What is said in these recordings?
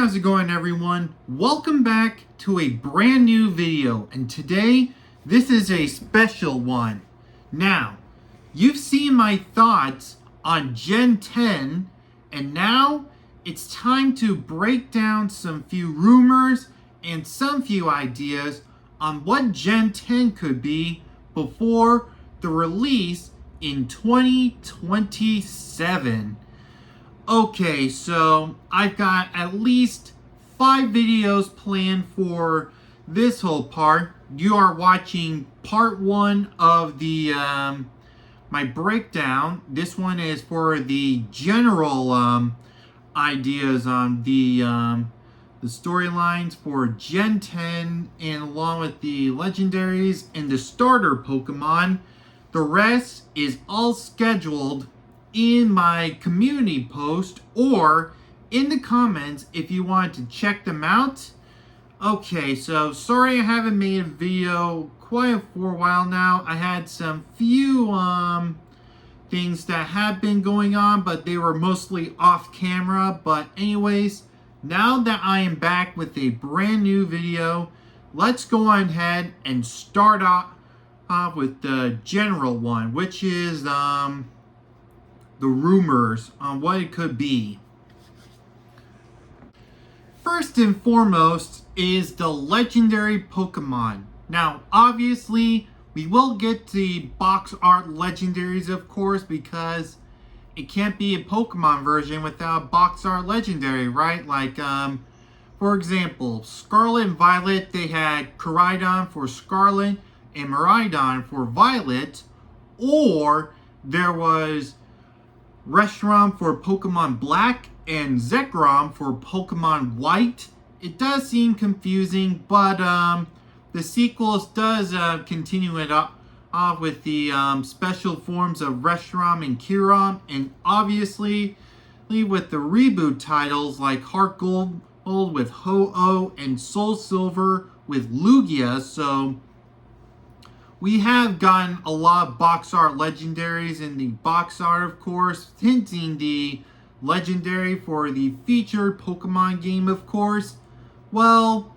how's it going everyone? Welcome back to a brand new video, and today this is a special one. Now, you've seen my thoughts on Gen 10, and now it's time to break down some few rumors and some few ideas on what Gen 10 could be before the release in 2027. Okay, so I've got at least 5 videos planned for this whole part. You are watching part 1 of the my breakdown. This one is for the general ideas on the storylines for Gen 10, and along with the legendaries and the starter Pokemon. The rest is all scheduled in my community post or in the comments if you want to check them out. Okay, so sorry I haven't made a video quite for a while now. I had some few things that have been going on, but they were mostly off camera. But anyways, now that I am back with a brand new video, let's go on ahead and start off with the general one, which is the rumors on what it could be. First and foremost is the legendary Pokemon. Now, obviously, we will get the box art legendaries, of course, because it can't be a Pokemon version without box art legendary, right? Like, for example, Scarlet and Violet, they had Koraidon for Scarlet and Miraidon for Violet, or there was Reshiram for Pokemon Black and Zekrom for Pokemon White. It does seem confusing, but the sequels does continue it up with the special forms of Reshiram and Kyurem, and obviously with the reboot titles like Heart Gold with Ho-Oh and Soul Silver with Lugia. So we have gotten a lot of box art legendaries in the box art, of course, hinting the legendary for the featured Pokemon game, of course. Well,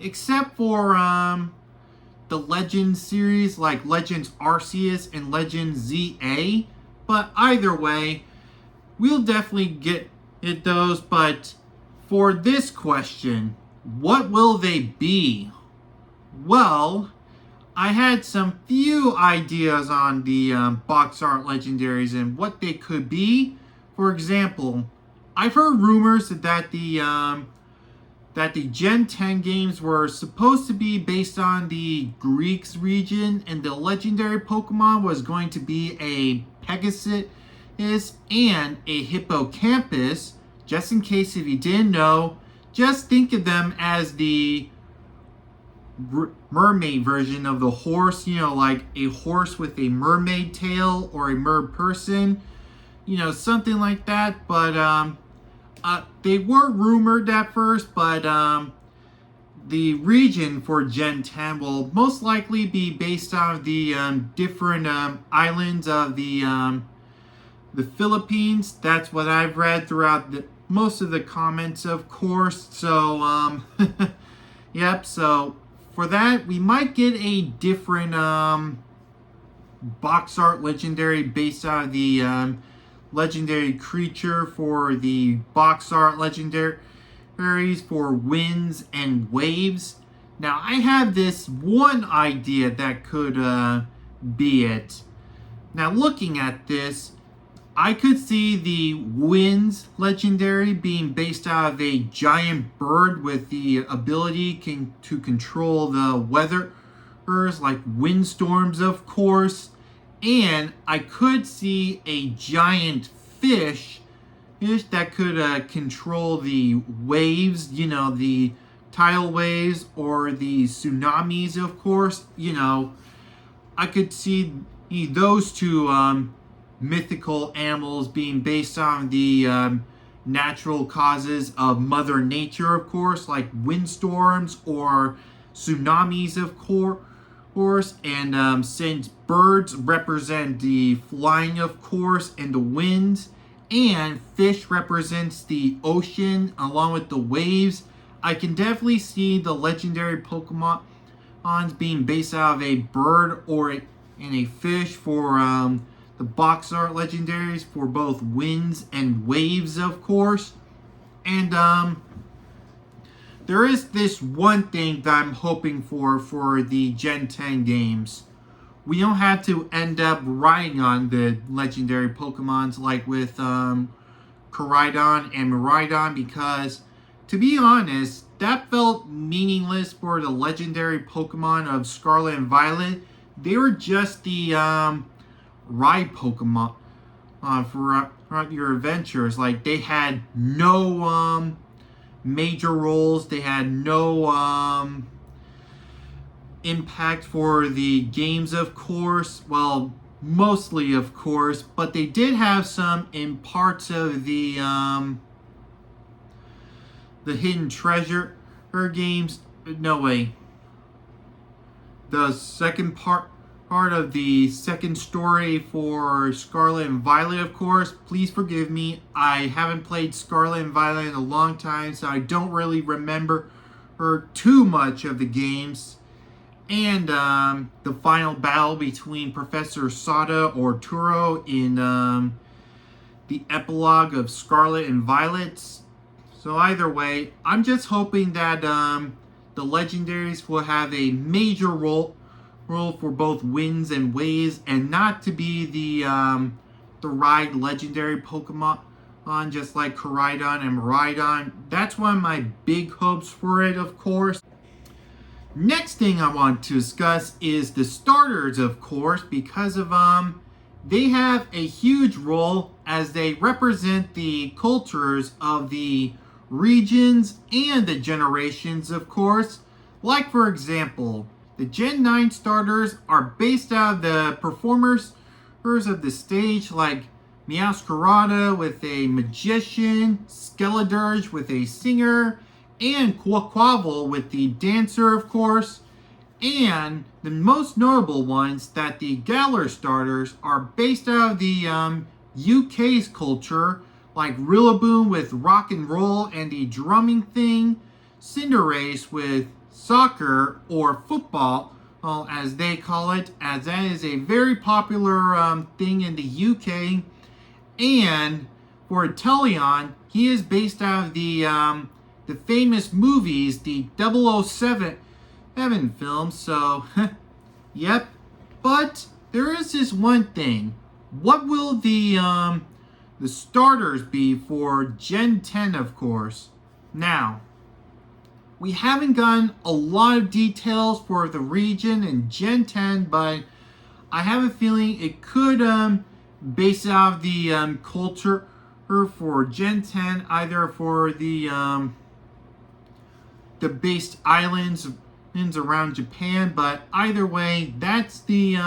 except for the Legends series like Legends Arceus and Legends ZA. But either way, we'll definitely get those. But for this question, what will they be? Well, I had some few ideas on the box art legendaries and what they could be. For example, I've heard rumors that the Gen 10 games were supposed to be based on the Greeks region, and the legendary Pokemon was going to be a Pegasus and a Hippocampus. Just in case if you didn't know, just think of them as the mermaid version of the horse, you know, like a horse with a mermaid tail or a mer person, you know, something like that. But they were rumored at first, but the region for Gen 10 will most likely be based on the different islands of the Philippines. That's what I've read throughout most of the comments, of course. So yep, so for that, we might get a different box art legendary based on the legendary creature for the box art legendaries for Winds and Waves. Now, I have this one idea that could be it. Now, looking at this, I could see the Winds legendary being based out of a giant bird with the ability to control the weather, like windstorms, of course. And I could see a giant fish that could control the waves, you know, the tidal waves or the tsunamis, of course. You know, I could see those two mythical animals being based on the natural causes of Mother Nature, of course, like windstorms or tsunamis, of course. And since birds represent the flying, of course, and the winds, and fish represents the ocean along with the waves. I can definitely see the legendary Pokemon being based out of a bird and a fish for the box art legendaries for both winds and waves, of course. And there is this one thing that I'm hoping for the Gen 10 games. We don't have to end up riding on the legendary Pokemons like with Koraidon and Miraidon, because, to be honest, that felt meaningless for the legendary Pokemon of Scarlet and Violet. They were just the ride Pokemon for your adventures. Like, they had no major roles. They had no impact for the games, of course. Well, mostly, of course, but they did have some in parts of the Hidden Treasure games. No way. The second part of the second story for Scarlet and Violet, of course. Please forgive me. I haven't played Scarlet and Violet in a long time, so I don't really remember too much of the games. And the final battle between Professor Sada or Turo in the epilogue of Scarlet and Violet. So either way, I'm just hoping that the legendaries will have a major role for both winds and waves, and not to be the ride legendary Pokemon just like Koraidon and Miraidon. That's one of my big hopes for it, of course. Next thing I want to discuss is the starters, of course, because of they have a huge role as they represent the cultures of the regions and the generations, of course. Like, for example, the Gen 9 starters are based out of the performers of the stage, like Meowscarada with a magician, Skeledirge with a singer, and Quaquaval with the dancer, of course. And the most notable ones, that the Galar starters are based out of the UK's culture, like Rillaboom with rock and roll and the drumming thing, Cinderace with soccer or football, as they call it, as that is a very popular thing in the UK. And for Teleon, he is based out of the famous movies, the 007 films. So, yep. But there is this one thing. What will the starters be for Gen 10, of course? Now, we haven't gotten a lot of details for the region in Gen 10, but I have a feeling it could base out of the culture for Gen 10, either for the based islands around Japan. But either way, that's the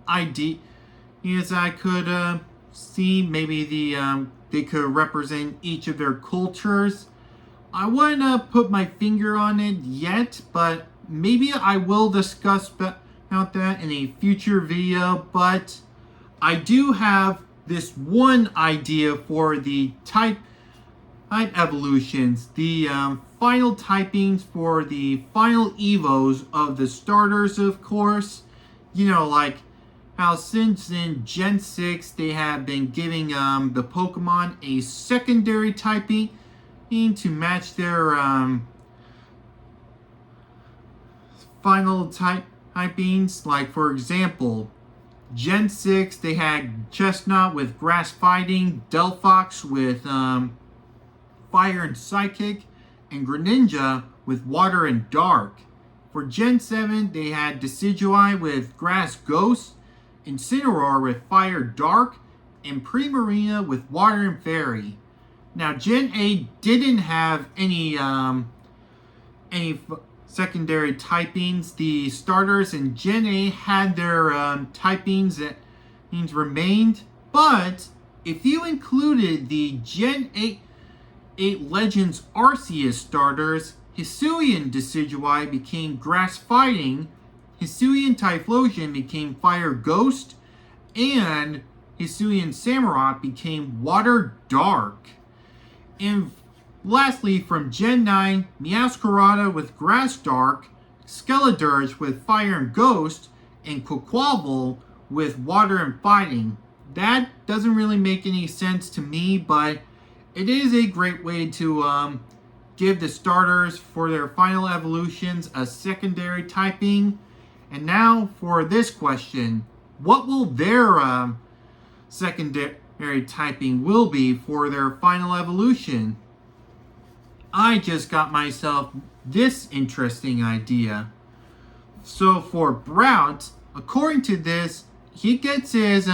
idea. Yes, I could see maybe they could represent each of their cultures. I wouldn't put my finger on it yet, but maybe I will discuss about that in a future video. But I do have this one idea for the type evolutions, the final typings for the final evos of the starters, of course. You know, like how since in Gen 6 they have been giving the Pokemon a secondary typing to match their final typings. Like, for example, Gen 6 they had Chestnut with grass fighting, Delphox with fire and psychic, and Greninja with water and dark. For Gen 7 they had Decidueye with grass ghost, Incineroar with fire dark, and Primarina with water and fairy. Now, Gen 8 didn't have any secondary typings. The starters in Gen 8 had their typings that remained. But if you included the Gen 8 Legends Arceus starters, Hisuian Decidueye became grass fighting, Hisuian Typhlosion became fire ghost, and Hisuian Samurott became Water Dark. And lastly, from Gen 9, Meowscarada with Grass Dark, Skeledirge with Fire and Ghost, and Quaquaval with Water and Fighting. That doesn't really make any sense to me, but it is a great way to give the starters for their final evolutions a secondary typing. And now for this question, what will their secondary typing will be for their final evolution? I just got myself this interesting idea. So for Brout, according to this, he gets his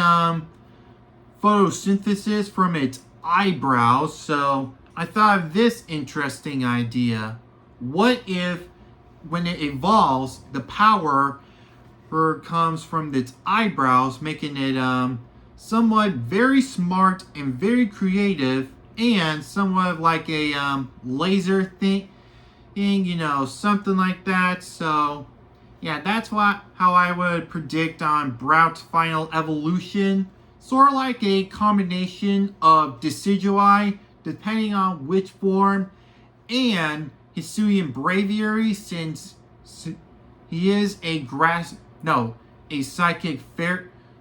photosynthesis from its eyebrows. So I thought of this interesting idea. What if when it evolves, the power comes from its eyebrows, making it somewhat very smart and very creative, and somewhat like a laser thing, something like that. So yeah, that's how I would predict on Brout's final evolution. Sort of like a combination of Decidueye, depending on which form, and Hisuian Braviary, since he is a psychic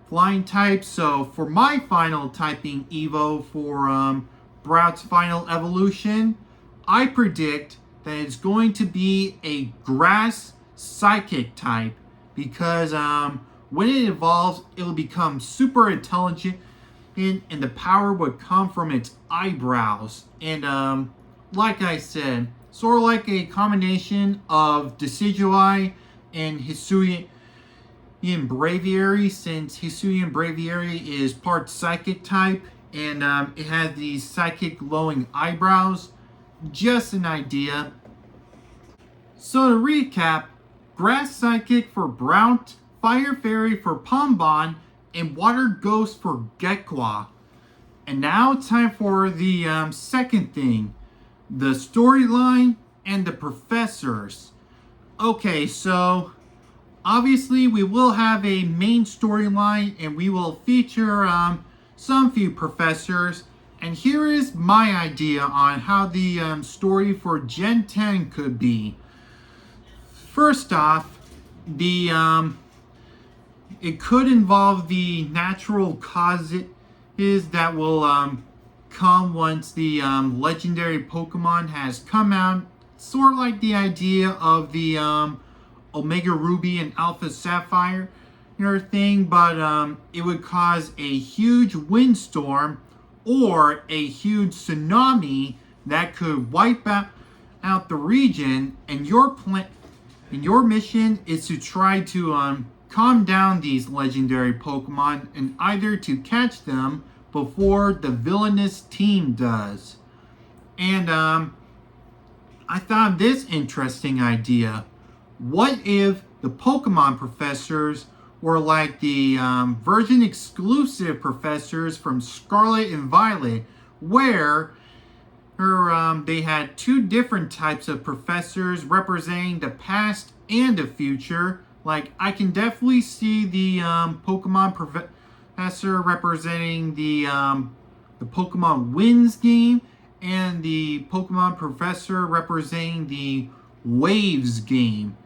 flying type. So for my final typing Evo for Brout's final evolution, I predict that it's going to be a grass psychic type, because when it evolves, it'll become super intelligent, and the power would come from its eyebrows. And like I said, sort of like a combination of Decidueye and Hisuian Braviary, since Hisuian Braviary is part psychic type, and it has these psychic glowing eyebrows. Just an idea. So to recap, Grass Psychic for Brout, Fire Fairy for Pombon, and Water Ghost for Gekwa. And now it's time for the second thing, the storyline and the professors. Okay, so obviously we will have a main storyline, and we will feature some few professors. And here is my idea on how the story for Gen 10 could be. First off, it could involve the natural causes that will come once the legendary Pokemon has come out. Sort of like the idea of the Omega Ruby and Alpha Sapphire thing, but it would cause a huge windstorm or a huge tsunami that could wipe out the region, and your mission is to try to calm down these legendary Pokemon, and either to catch them before the villainous team does. And I thought of this interesting idea. What if the Pokemon professors were like the version exclusive professors from Scarlet and Violet, where they had two different types of professors representing the past and the future. Like, I can definitely see the Pokemon professor representing the Pokemon Winds game, and the Pokemon professor representing the Waves game.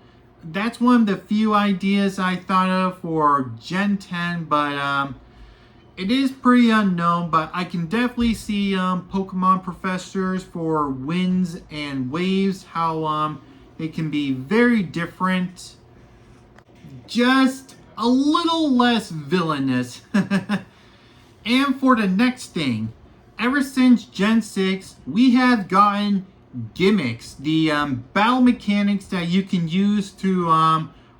That's one of the few ideas I thought of for Gen 10, but it is pretty unknown. But I can definitely see Pokemon professors for Winds and Waves, how they can be very different, just a little less villainous. And for the next thing, ever since Gen 6, we have gotten gimmicks, the battle mechanics that you can use to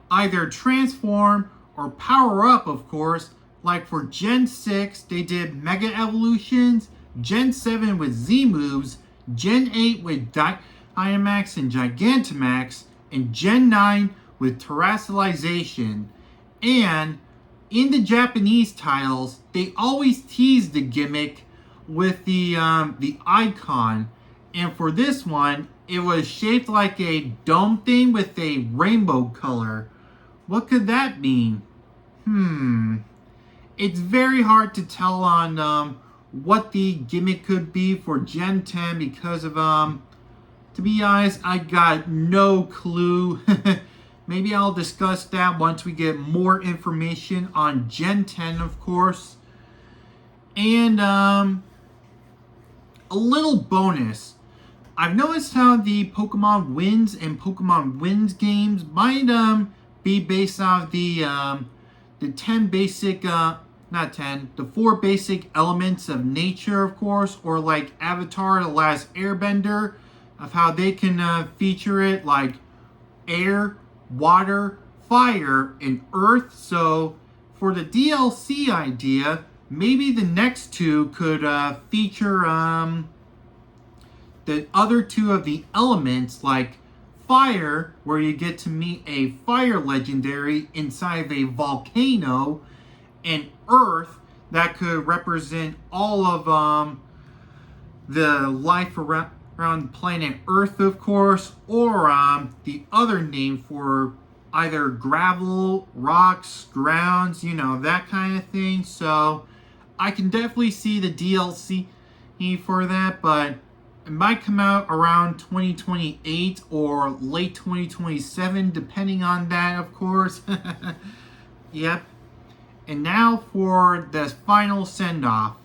either transform or power up, of course. Like for Gen 6, they did Mega Evolutions, Gen 7 with Z moves, Gen 8 with Dynamax and Gigantamax, and Gen 9 with Terrestrialization. And in the Japanese titles, they always tease the gimmick with the icon. And for this one, it was shaped like a dome thing with a rainbow color. What could that mean? it's very hard to tell on what the gimmick could be for Gen 10 because of to be honest, I got no clue. Maybe I'll discuss that once we get more information on Gen 10, of course. And a little bonus. I've noticed how the Pokemon Winds and Pokemon Winds games might be based off the 10 basic not 10, the 4 basic elements of nature, of course, or like Avatar: The Last Airbender, of how they can feature it like air, water, fire, and earth. So for the DLC idea, maybe the next two could feature the other 2 of the elements, like fire, where you get to meet a fire legendary inside of a volcano, and earth, that could represent all of the life around planet Earth, of course, or the other name for either gravel, rocks, grounds, you know, that kind of thing. So I can definitely see the DLC for that, but it might come out around 2028 or late 2027, depending on that, of course. Yep. And now for the final send-off.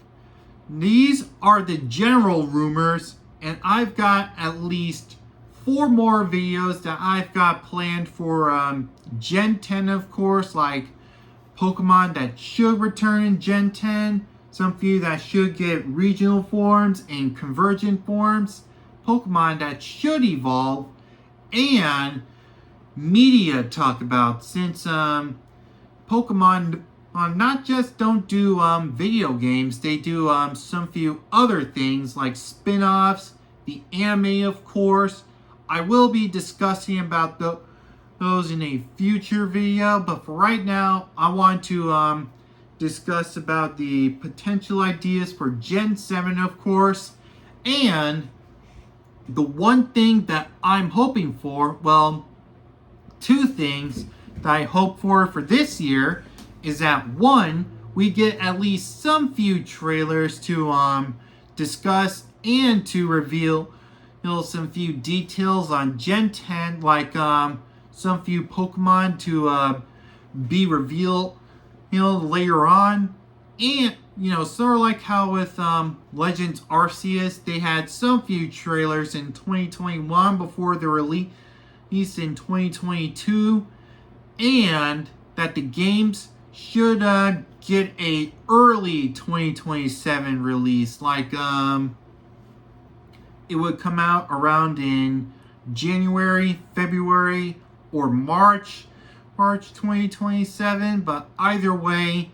These are the general rumors, and I've got at least 4 more videos that I've got planned for Gen 10, of course, like Pokemon that should return in Gen 10, some few that should get regional forms and convergent forms, Pokemon that should evolve, and media to talk about, since Pokemon not just don't do video games, they do some few other things like spin-offs, the anime, of course. I will be discussing about those in a future video, but for right now, I want to discuss about the potential ideas for Gen 7, of course, and the one thing that I'm hoping for, well, 2 things that I hope for this year, is that 1, we get at least some few trailers to discuss and to reveal, you know, some few details on Gen 10, like some few Pokemon to be revealed, you know, later on. And, you know, sort of like how with Legends Arceus, they had some few trailers in 2021 before the release in 2022, and that the games should get a early 2027 release, like it would come out around in January, February, or March 2027. But either way,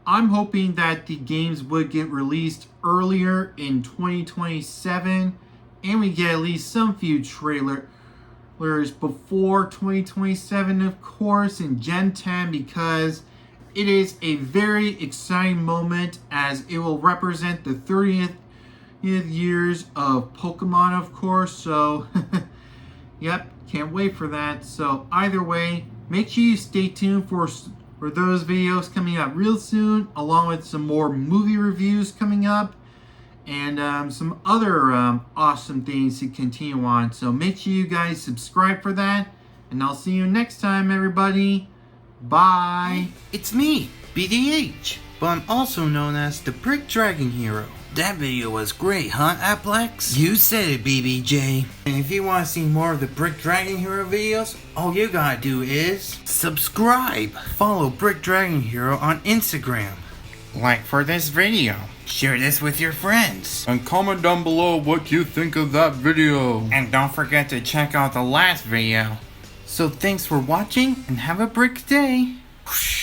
I'm hoping that the games would get released earlier in 2027, and we get at least some few trailers before 2027, of course, in Gen 10, because it is a very exciting moment, as it will represent the 30th years of Pokemon, of course. So, yep, can't wait for that. So either way, make sure you stay tuned for those videos coming up real soon, along with some more movie reviews coming up, and some other awesome things to continue on. So make sure you guys subscribe for that, and I'll see you next time, everybody. Bye. It's me, BDH, but I'm also known as the Brick Dragon Hero. That video was great, huh, Applex? You said it, BBJ. And if you want to see more of the Brick Dragon Hero videos, all you gotta do is subscribe. Follow Brick Dragon Hero on Instagram. Like for this video. Share this with your friends. And comment down below what you think of that video. And don't forget to check out the last video. So thanks for watching, and have a brick day. Whoosh.